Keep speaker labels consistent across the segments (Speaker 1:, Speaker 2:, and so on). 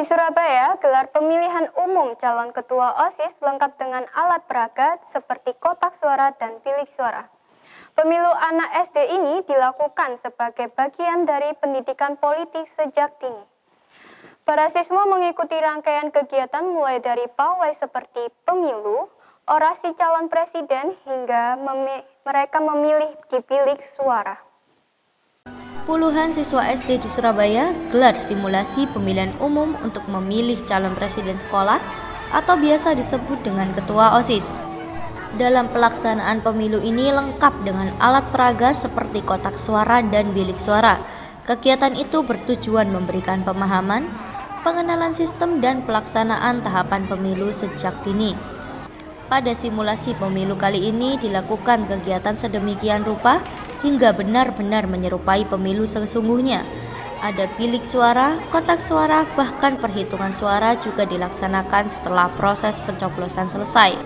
Speaker 1: di Surabaya, gelar pemilihan umum calon ketua OSIS lengkap dengan alat peraga seperti kotak suara dan bilik suara. Pemilu anak SD ini dilakukan sebagai bagian dari pendidikan politik sejak dini. Para siswa mengikuti rangkaian kegiatan mulai dari pawai seperti pemilu, orasi calon presiden, hingga mereka memilih di bilik suara.
Speaker 2: Puluhan siswa SD di Surabaya gelar simulasi pemilihan umum untuk memilih calon presiden sekolah atau biasa disebut dengan ketua OSIS. Dalam pelaksanaan pemilu ini lengkap dengan alat peraga seperti kotak suara dan bilik suara. Kegiatan itu bertujuan memberikan pemahaman, pengenalan sistem dan pelaksanaan tahapan pemilu sejak dini. Pada simulasi pemilu kali ini dilakukan kegiatan sedemikian rupa hingga benar-benar menyerupai pemilu sesungguhnya. Ada bilik suara, kotak suara, bahkan perhitungan suara juga dilaksanakan setelah proses pencoblosan selesai.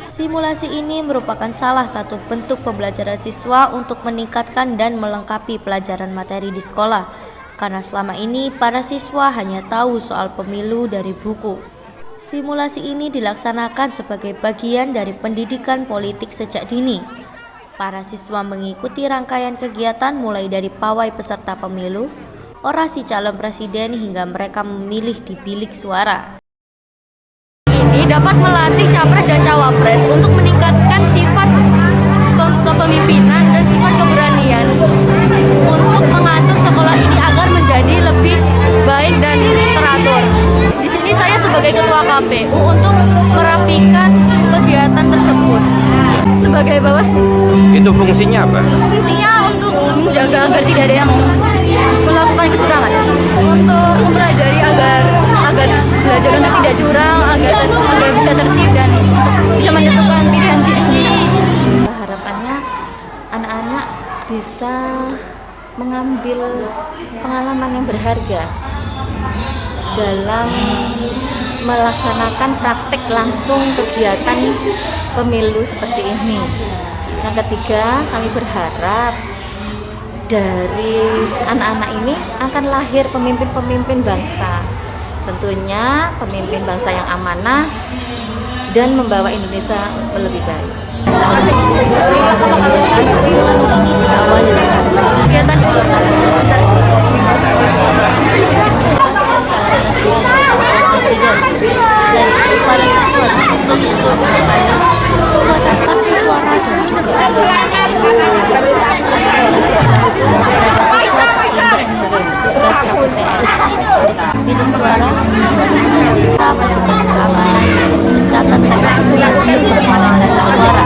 Speaker 2: Simulasi ini merupakan salah satu bentuk pembelajaran siswa untuk meningkatkan dan melengkapi pelajaran materi di sekolah, karena selama ini para siswa hanya tahu soal pemilu dari buku. Simulasi ini dilaksanakan sebagai bagian dari pendidikan politik sejak dini. Para siswa mengikuti rangkaian kegiatan mulai dari pawai peserta pemilu, orasi calon presiden hingga mereka memilih di bilik suara.
Speaker 3: Ini dapat melatih capres dan cawapres untuk meningkatkan sifat kepemimpinan dan sifat keberanian untuk mengatur sekolah ini agar menjadi lebih baik dan teratur. Di sini saya sebagai ketua KPU untuk merapikan kegiatan tersebut. Sebagai Bawaslu.
Speaker 4: Itu fungsinya apa?
Speaker 3: Fungsinya untuk menjaga agar tidak ada yang melakukan kecurangan. Untuk mempelajari agar belajar untuk tidak curang, agar bisa tertib dan bisa menentukan pilihan diri sendiri.
Speaker 5: Harapannya anak-anak bisa mengambil pengalaman yang berharga dalam melaksanakan praktek langsung kegiatan pemilu seperti ini. Yang ketiga, kami berharap dari anak-anak ini akan lahir pemimpin-pemimpin bangsa. Tentunya pemimpin bangsa yang amanah dan membawa Indonesia lebih baik.
Speaker 2: Sebelum pencoblosan, simulasi ini diawali dengan kegiatan anggota komisi pemilihan umum, sukses masing-masing calon presiden dan wakil presiden. Selain itu, para siswa juga melaksanakan kampanye, pembuatan kartu suara dan juga undangan pemilu. Pada saat simulasi berlangsung, beberapa siswa bertindak sebagai petugas KPPS, petugas bilik suara, petugas tinta, petugas keamanan, mencatat rekapitulasi perolehan suara.